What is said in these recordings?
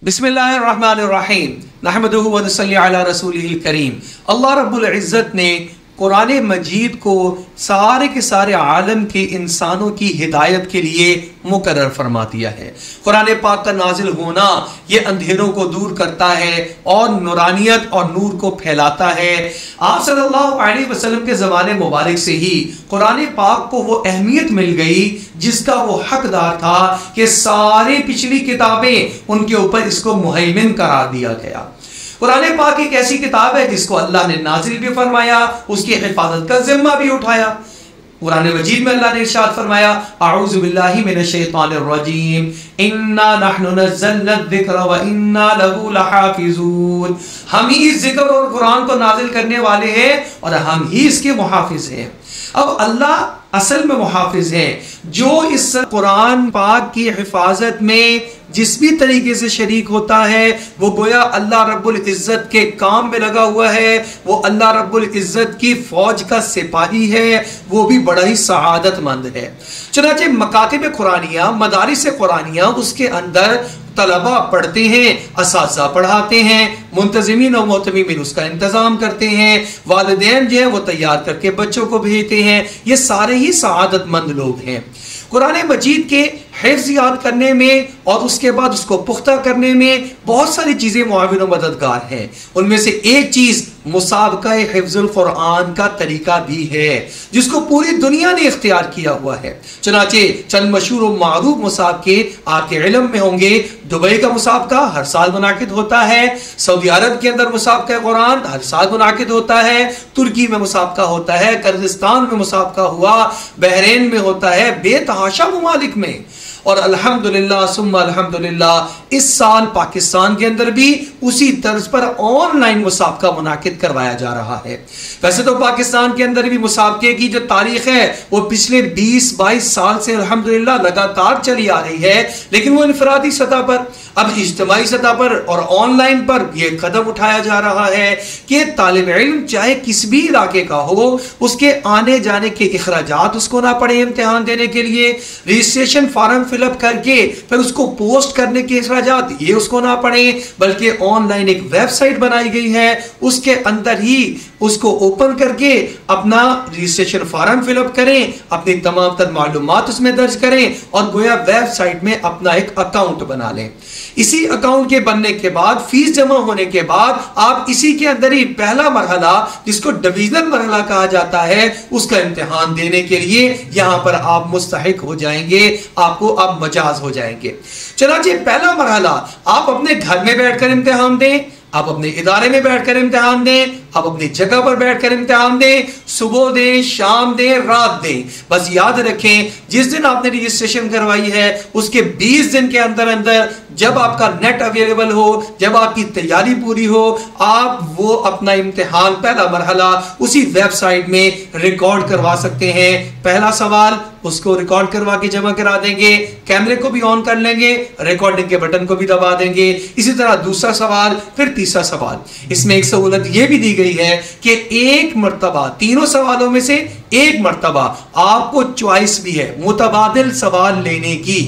बिस्मिल्लाहिर्रहमानिर्रहीम नहमदुहु व नसल्ली अला रसूलिहिल करीम। अल्लाह रब्बुल इज़्ज़त ने कुरान मजीद को सारे के सारे आलम के इंसानों की हिदायत के लिए मुकर्रर फरमा दिया है। कुरान पाक का नाजिल होना ये अंधेरों को दूर करता है और नूरानियत और नूर को फैलाता है। आप सल्लल्लाहु अलैहि वसल्लम के ज़माने मुबारक से ही कुरान पाक को वो अहमियत मिल गई जिसका वो हकदार था कि सारी पिछली किताबें उनके ऊपर इसको मुहैमिन करार दिया गया। कुरान पाक एक ऐसी किताब है जिसको अल्लाह ने नाजिल भी फरमाया, उसकी हिफाजत का जिम्मा भी उठाया। कुरान मजीद में अल्लाह ने इरशाद फरमाया, अऊज़ु बिल्लाहि मिनश शैतानिर रजीम, इन्ना नहनु नज़्ज़लना ज़िक्र व इन्ना लहू लहाफ़िज़ून। हम ही इस जिक्र और कुरान को नाजिल करने वाले हैं और हम ही इसके मुहाफिज हैं। अब अल्लाह असल में मुहाफिज है। जो इस कुरान पाक की हिफाजत में जिस भी तरीके से शरीक होता है वो गोया अल्लाह रब्बुल इज़्ज़त के काम में लगा हुआ है, वो अल्लाह रब्बुल इज़्ज़त की फौज का सिपाही है, वो भी बड़ा ही सआदतमंद है। चुनांचे मकातिब कुरानिया, मदारिस कुरानिया, उसके अंदर तलबा पढ़ते हैं, असातिज़ा पढ़ाते हैं, मुंतज़िमीन और मोहतमीमीन उसका इंतज़ाम करते हैं, वालिदैन जो है वो तैयार करके बच्चों को भेजते हैं। ये सारे ही सआदतमंद लोग हैं। कुरान मजीद के हिफ्ज़ याद करने में और उसके बाद उसको पुख्ता करने में बहुत सारी चीज़ें मुआविन और मददगार हैं। उनमें से एक चीज़ मुसाबका हिफ्ज़ुल कुरान का तरीका भी है जिसको पूरी दुनिया ने इख्तियार किया हुआ है। चुनांचे चंद मशहूर और मारूफ मुसाबके आपके इल्म में होंगे। दुबई का मुसाबका हर साल मुनाकिद होता है, सऊदी अरब के अंदर मुसाबका कुरान हर साल मुनाकिद होता है, तुर्की में मुसाबका होता है, किर्गिस्तान में मुसाबका हुआ, बहरीन में होता है, बेतहाशा ममालिक में। और अल्हम्दुलिल्लाह सुम्मा अल्हम्दुलिल्लाह इस साल पाकिस्तान के अंदर भी उसी तर्ज पर ऑनलाइन मुसाबका मुनाकिद करवाया जा रहा है। वैसे तो पाकिस्तान के अंदर भी मुसाबके की जो तारीख है वो पिछले 20-22 साल से अल्हम्दुलिल्लाह लगातार चली आ रही है, लेकिन वो इनफरादी सतह पर, अब इज्तिमाई सतह पर और ऑनलाइन पर यह कदम उठाया जा रहा है कि तालिब इल्म चाहे किस भी इलाके का हो, उसके आने जाने के इखराजात उसको ना पड़े इम्तिहान देने के लिए, रजिस्ट्रेशन फॉर्म फिलअप करके फिर उसको पोस्ट करने के इखराजात ये उसको ना पड़े, बल्कि ऑनलाइन एक वेबसाइट बनाई गई है, उसके अंदर ही उसको ओपन करके अपना रजिस्ट्रेशन फॉर्म फिलअप करें, अपनी तमाम तर मालूमात उसमें दर्ज करें और गोया वेबसाइट में अपना एक अकाउंट बना लें। इसी अकाउंट के बनने के बाद, फीस जमा होने के बाद, आप इसी के अंदर ही पहला मरहला जिसको डिवीजनल मरहला कहा जाता है उसका इम्तिहान देने के लिए यहां पर आप मुस्तहिक हो जाएंगे, आपको आप मजाज हो जाएंगे। चनाचे पहला मरहला आप अपने घर में बैठकर इम्तिहान दें, आप अपने इदारे में बैठकर इम्तिहान दें, आप अपनी जगह पर बैठकर इम्तिहान दें, सुबह दें, शाम दें, रात दें। बस याद रखें जिस दिन आपने रजिस्ट्रेशन करवाई है उसके 20 दिन के अंदर अंदर जब आपका नेट अवेलेबल हो, जब आपकी तैयारी पूरी हो, आप वो अपना इम्तिहान पहला मरहला उसी वेबसाइट में रिकॉर्ड करवा सकते हैं। पहला सवाल उसको रिकॉर्ड करवा के जमा करा देंगे, कैमरे को भी ऑन कर लेंगे, रिकॉर्डिंग के बटन को भी दबा देंगे। इसी तरह दूसरा सवाल, फिर तीसरा सवाल। इसमें एक सहूलत यह भी दी गई है कि एक मर्तबा तीनों सवालों में से एक मर्तबा आपको चॉइस भी है मुतबादिल सवाल लेने की।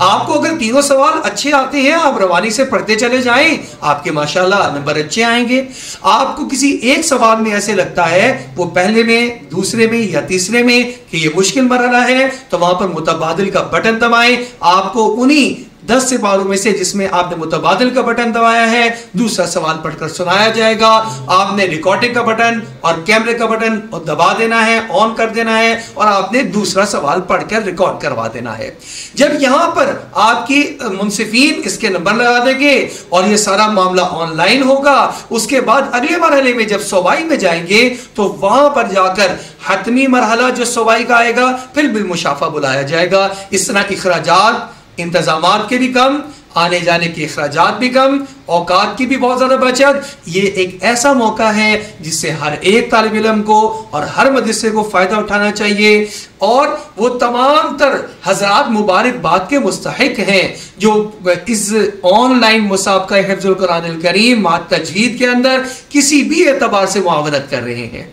आपको अगर तीनों सवाल अच्छे आते हैं आप रवानी से पढ़ते चले जाएं, आपके माशाल्लाह नंबर अच्छे आएंगे। आपको किसी एक सवाल में ऐसे लगता है वो पहले में, दूसरे में या तीसरे में कि ये मुश्किल मरहला है, तो वहां पर मुतबादिल का बटन दबाएं। आपको उन्हीं 10 सवालों में से जिसमें आपने मुतबादिल का बटन दबाया है दूसरा सवाल पढ़कर सुनाया जाएगा। आपने रिकॉर्डिंग का बटन और कैमरे का बटन दबा देना है, ऑन कर देना है और आपने दूसरा सवाल पढ़कर रिकॉर्ड करवा देना है। जब यहां पर आपकी मुंसिफीन इसके नंबर लगा देंगे और ये सारा मामला ऑनलाइन होगा, उसके बाद अगले मरहले में जब सवाई में जाएंगे तो वहां पर जाकर हतमी मरहला जो सवाई का आएगा फिर बिलमुशाफा बुलाया जाएगा। इस तरह इखराजात इंतजामात के भी कम, आने जाने के इखराजात भी कम, औकात की भी बहुत ज्यादा बचत। ये एक ऐसा मौका है जिससे हर एक तालिब इल्म को और हर मदरसे को फायदा उठाना चाहिए और वो तमाम तर हज़रात मुबारकबाद के मुस्तहिक हैं जो इस ऑनलाइन मुसाबका हिफ्ज़ुल कुरानिल करीम मात तजवीद के अंदर किसी भी एतबार से मुआवनत कर रहे हैं।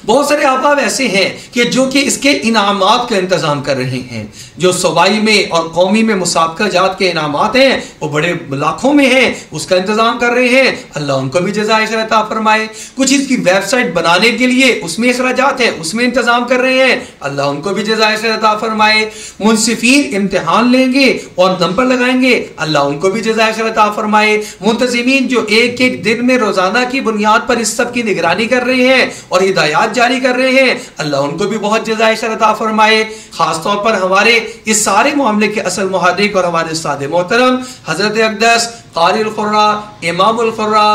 बहुत सारे अहबाब ऐसे हैं कि जो कि इसके इनामात का इंतजाम कर रहे हैं। जो सूबाई में और कौमी में मुसाबका जात के इनामात हैं वो बड़े लाखों में हैं, उसका इंतजाम कर रहे हैं। अल्लाह उनको भी जज़ाए खैर अता फरमाए। कुछ इसकी वेबसाइट बनाने के लिए उसमें अखराजात है, उसमें इंतजाम कर रहे हैं, अल्लाह उनको भी जज़ाए खैर अता फरमाए। मुनसिफीन इम्तिहान लेंगे और नंबर लगाएंगे, अल्लाह उनको भी जज़ाए खैर अता फरमाए। मुंतज़िमीन जो एक एक दिन में रोजाना की बुनियाद पर इस सब की निगरानी कर रहे हैं और हिदायत जारी कर रहे हैं, अल्लाह उनको भी बहुत जज़ाए खैर अता फरमाए। खासतौर पर हमारे इस सारे मामले के असल मुहर्रिक और हमारे सादे मोहतरम हजरत अक़दस क़ारिउल क़ुर्रा इमामुल क़ुर्रा,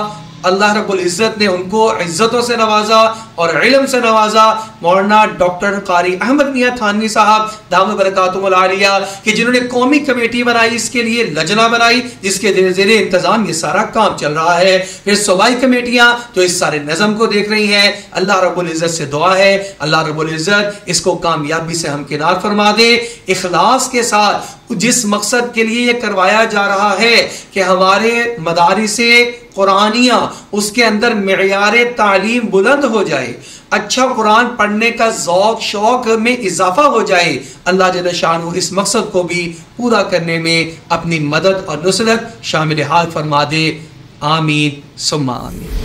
अल्लाह रब्बुल इज़्ज़त ने उनको इज़्ज़तों से नवाजा और इल्म से नवाजा। मौलाना डॉक्टर क़ारी अहमद मियां थानवी साहब दाम बरकातुहुल आलिया कि जिन्होंने कौमी कमेटी बनाई, इसके लिए लजना बनाई जिसके ज़ेरे इंतजाम ये सारा काम चल रहा है। फिर सूबाई कमेटियां तो इस सारे नज़म को देख रही हैं। अल्लाह रब्बुल इज़्ज़त से दुआ है अल्लाह रब्बुल इज़्ज़त इसको कामयाबी से हमकिनार फरमा दे। इखलास के साथ जिस मकसद के लिए ये करवाया जा रहा है कि हमारे मदारिसे कुरानिया उसके अंदर मेयारे तालीम बुलंद हो जाए, अच्छा कुरान पढ़ने का ज़ौक़ शौक़ में इजाफा हो जाए, अल्लाह जल्ल शानहू इस मकसद को भी पूरा करने में अपनी मदद और नुसरत शामिल हाल फरमा दे। आमीन सुम्मा आमीन।